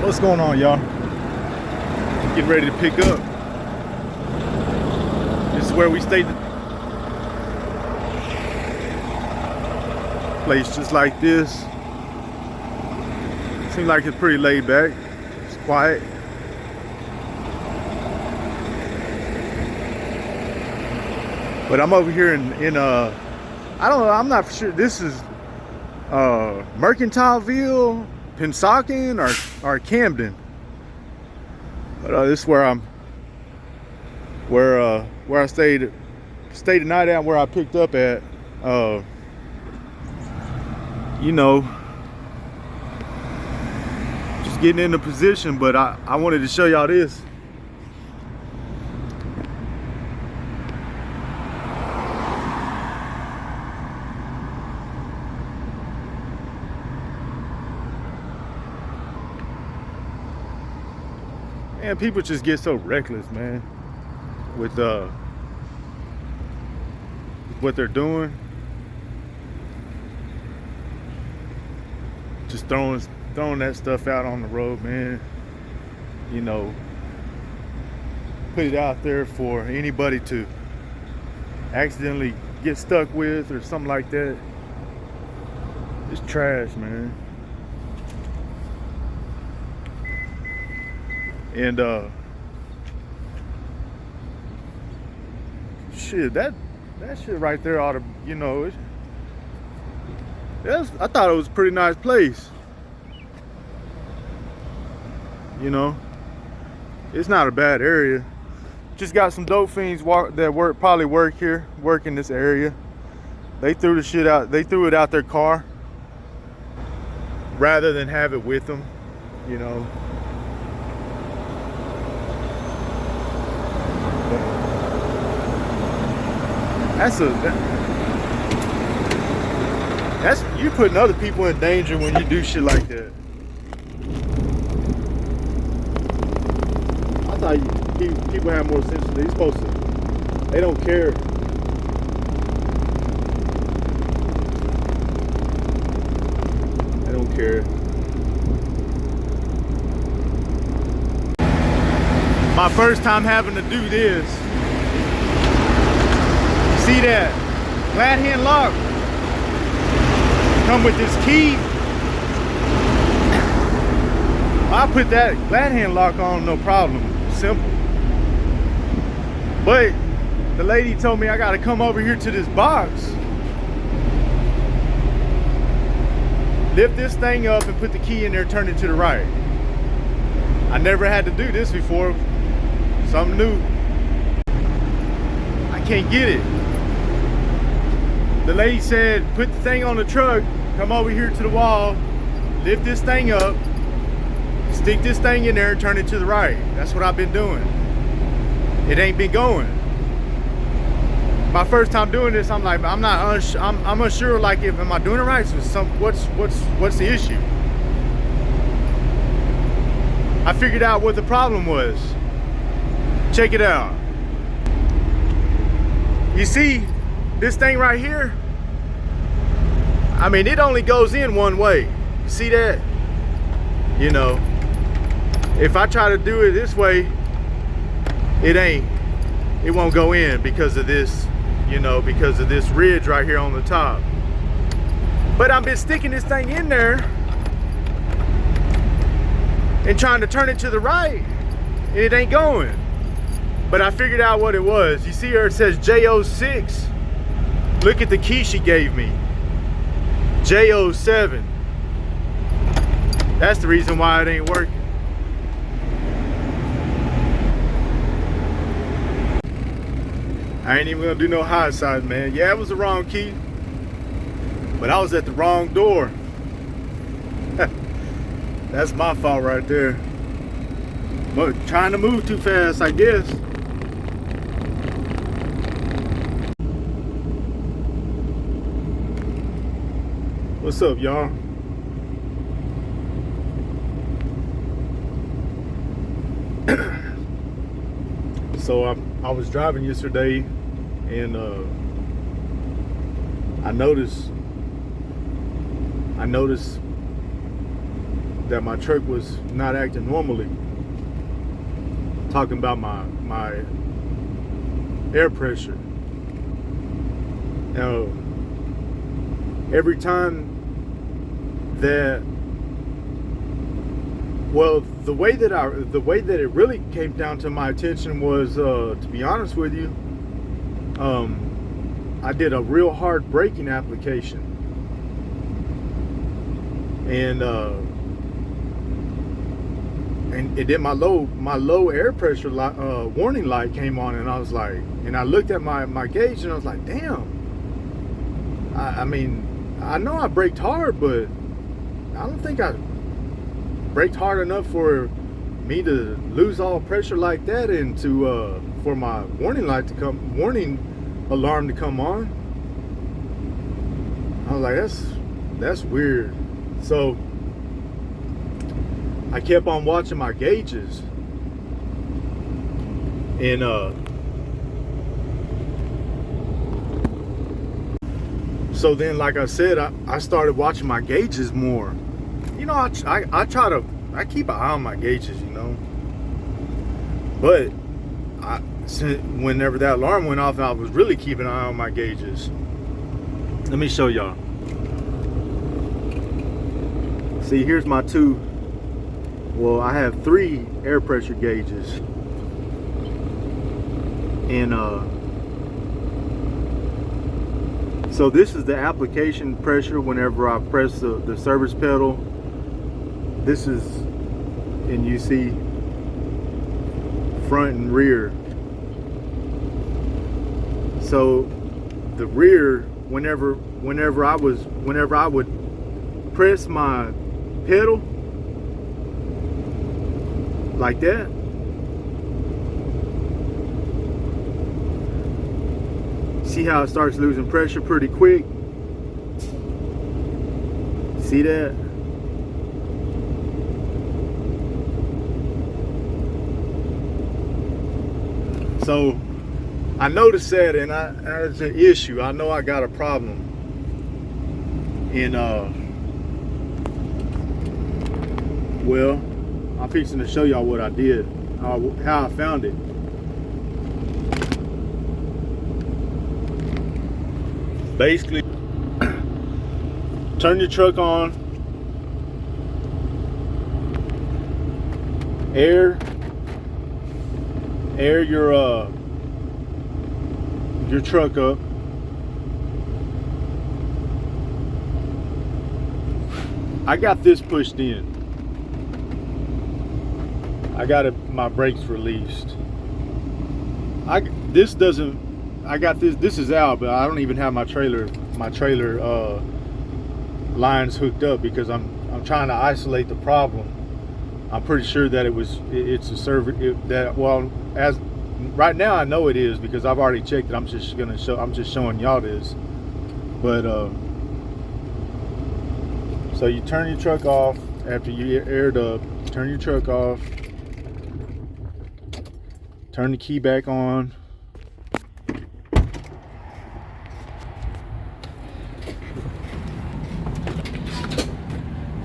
What's going on, y'all? Getting ready to pick up. This is where we stayed. Place just like this. Seems like it's pretty laid back. It's quiet. But I'm over here in I don't know, I'm not sure. This is Mercantileville, Pennsauken, or Camden. But this is where I stayed the night at, where I picked up at. You know, just getting in the position. But I wanted to show y'all this. Man, people just get so reckless, man, with what they're doing. Just throwing that stuff out on the road, man. You know, put it out there for anybody to accidentally get stuck with or something like that. It's trash, man. And shit, that shit right there ought to, you know, I thought it was a pretty nice place. You know, it's not a bad area. Just got some dope fiends probably work in this area. They threw the shit out. They threw it out their car rather than have it with them. You know. That's you putting other people in danger when you do shit like that. I thought people have more sense. They're supposed to. They don't care. They don't care. My first time having to do this. See that glad hand lock come with this key. I put that glad hand lock on, no problem, simple. But the lady told me I gotta come over here to this box, lift this thing up and put the key in there, turn it to the right. I never had to do this before, something new. I can't get it. The lady said, put the thing on the truck, come over here to the wall, lift this thing up, stick this thing in there and turn it to the right. That's what I've been doing. It ain't been going. My first time doing this, I'm like, I'm unsure, like, if am I doing it right? So what's the issue? I figured out what the problem was. Check it out. You see, this thing right here, I mean, it only goes in one way. You see that? You know, if I try to do it this way, it won't go in because of this, you know, because of this ridge right here on the top. But I've been sticking this thing in there and trying to turn it to the right, and it ain't going. But I figured out what it was. You see here, it says J06. Look at the key she gave me. J07. That's the reason why it ain't working. I ain't even gonna do no high side, man. Yeah, it was the wrong key, but I was at the wrong door. That's my fault right there. But trying to move too fast, I guess. What's up, y'all? So I was driving yesterday, and I noticed that my truck was not acting normally. Talking about my air pressure. Now, every time that, well, the way that it really came down to my attention was, to be honest with you, I did a real hard braking application, and then my low air pressure light, warning light came on, and I was like, and I looked at my gauge, and I was like, damn. I mean, I know I braked hard, but I don't think I braked hard enough for me to lose all pressure like that, and to for my warning alarm to come on. I was like, that's weird. So I kept on watching my gauges, and so then, like I said, I started watching my gauges more. You know, I keep an eye on my gauges, you know. But whenever that alarm went off, I was really keeping an eye on my gauges. Let me show y'all. See, here's my two. Well, I have 3 air pressure gauges, and so this is the application pressure whenever I press the service pedal. This is, and you see front and rear. So the rear, whenever I would press my pedal like that, see how it starts losing pressure pretty quick? See that? So I noticed that, and that's an issue. I know I got a problem. And well, I'm fixing to show y'all what I did, how I found it. Basically, turn your truck on, air your truck up. I got this pushed in. I got my brakes released. This is out, but I don't even have my trailer lines hooked up, because I'm trying to isolate the problem. I'm pretty sure that it's a server well, as right now I know it is, because I've already checked it. I'm just showing y'all this. But so you turn your truck off after you aired up. Turn your truck off. Turn the key back on.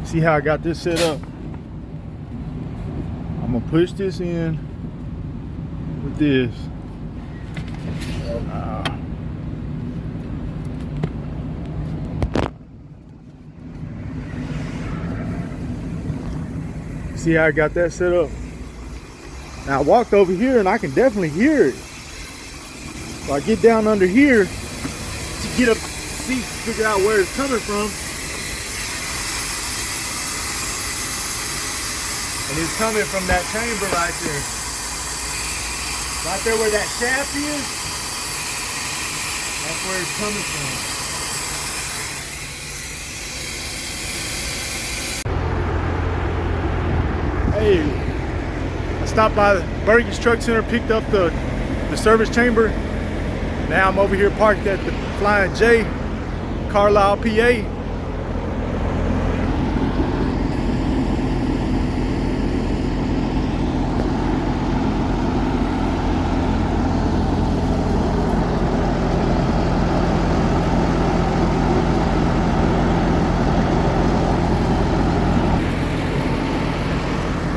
See how I got this set up? I'm gonna push this in with this. See how I got that set up? Now I walked over here and I can definitely hear it. So I get down under here to get up, figure out where it's coming from. And it's coming from that chamber right there. Right there where that shaft is, that's where it's coming from. Hey, I stopped by the Burgess Truck Center, picked up the service chamber. Now I'm over here parked at the Flying J, Carlisle, PA.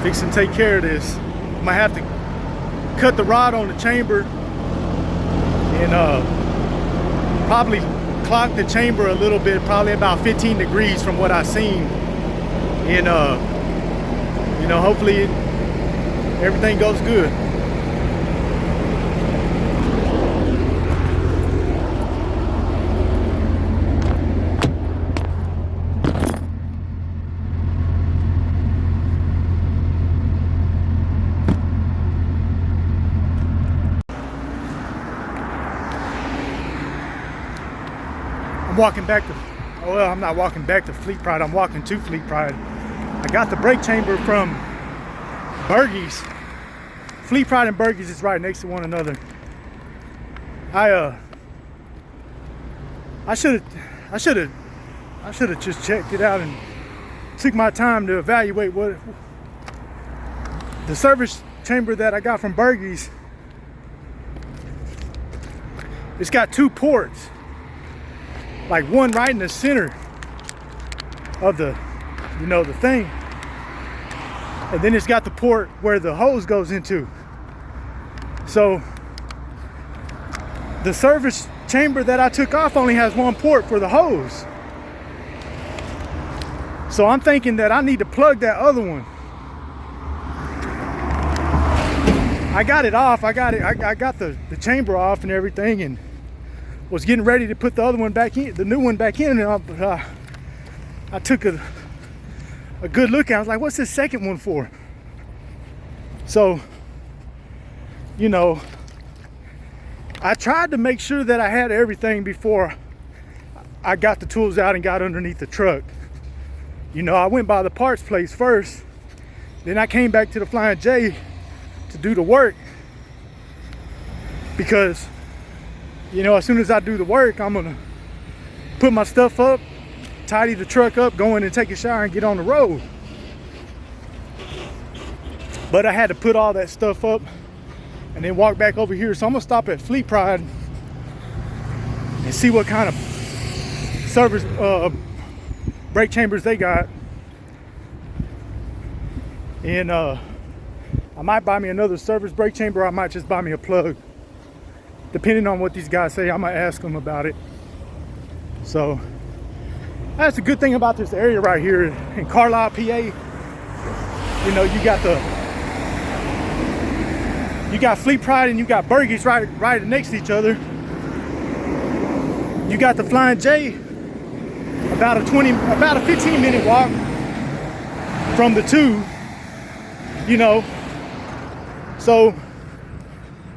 Fix and take care of this. I'm gonna have to cut the rod on the chamber and probably clock the chamber a little bit, probably about 15 degrees from what I've seen. And you know, hopefully everything goes good. I'm walking back to, well, I'm not walking back to Fleet Pride, I'm walking to Fleet Pride. I got the brake chamber from Bergey's. Fleet Pride and Bergey's is right next to one another. I should have just checked it out and took my time to evaluate what the service chamber that I got from Bergey's. It's got two ports, like one right in the center of the, you know, the thing, and then it's got the port where the hose goes into. So the service chamber that I took off only has one port for the hose. So I'm thinking that I need to plug that other one. I got it off, I got the chamber off and everything, and was getting ready to put the other one back in, the new one back in, but I took a good look at it. I was like, what's this second one for? So, you know, I tried to make sure that I had everything before I got the tools out and got underneath the truck. You know, I went by the parts place first, then I came back to the Flying J to do the work, because, you know, as soon as I do the work, I'm gonna put my stuff up, tidy the truck up, go in and take a shower and get on the road. But I had to put all that stuff up and then walk back over here. So I'm gonna stop at Fleet Pride and see what kind of service brake chambers they got. And I might buy me another service brake chamber, or I might just buy me a plug. Depending on what these guys say, I might ask them about it. So that's a good thing about this area right here in Carlisle, PA. You know, you got Fleet Pride and you got Bergey's right next to each other. You got the Flying J about a 15-minute walk from the two. You know, so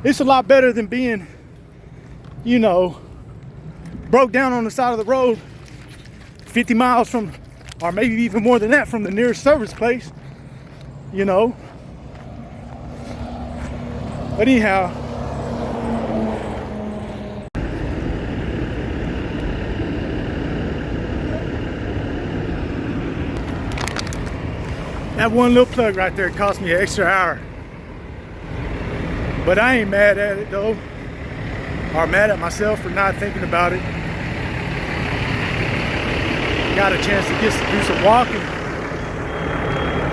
it's a lot better than being, you know, broke down on the side of the road 50 miles from, or maybe even more than that, from the nearest service place, you know. But anyhow, that one little plug right there cost me an extra hour. But I ain't mad at it though, or mad at myself for not thinking about it. Got a chance to do some walking,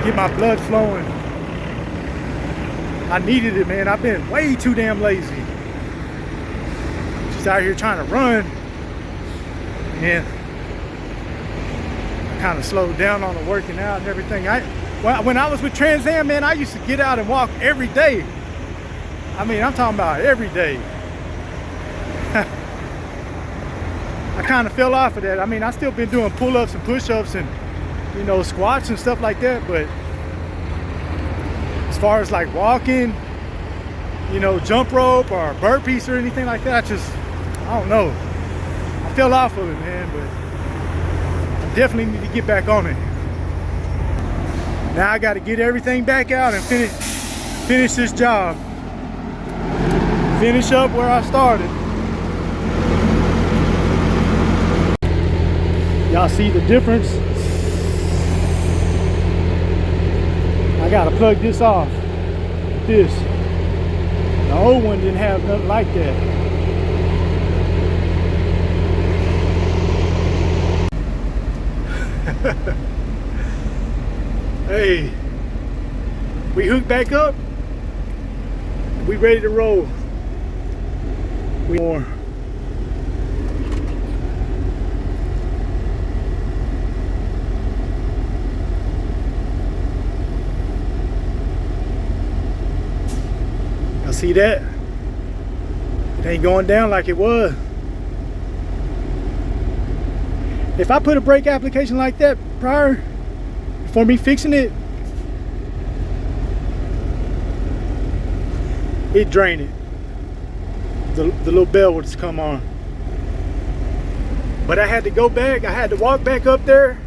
get my blood flowing. I needed it, man. I've been way too damn lazy. Just out here trying to run. And I kind of slowed down on the working out and everything. When I was with Trans Am, man, I used to get out and walk every day. I mean, I'm talking about every day. I kind of fell off of that. I mean, I still been doing pull-ups and push-ups and, you know, squats and stuff like that, but as far as like walking, you know, jump rope or burpees or anything like that, I don't know. I fell off of it, man, but I definitely need to get back on it. Now I got to get everything back out and finish this job. Finish up where I started. Y'all see the difference? I gotta plug this off. This. The old one didn't have nothing like that. Hey, We hooked back up. We ready to roll. More. Y'all see that? It ain't going down like it was. If I put a brake application like that prior, before me fixing it, it drained it. The little bell would just come on. But I had to go back, I had to walk back up there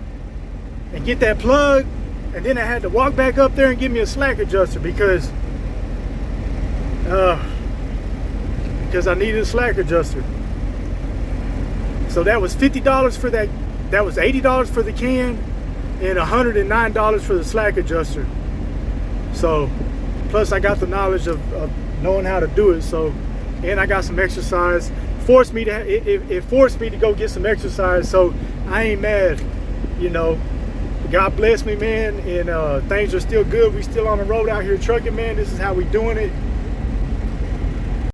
and get that plug, and then I had to walk back up there and give me a slack adjuster because I needed a slack adjuster. So that was $50 for that. That was $80 for the can and $109 for the slack adjuster. So plus I got the knowledge of knowing how to do it. So, and I got some exercise. It forced me to go get some exercise. So I ain't mad, you know. God bless me, man, and things are still good. We still on the road out here trucking, man. This is how we doing it.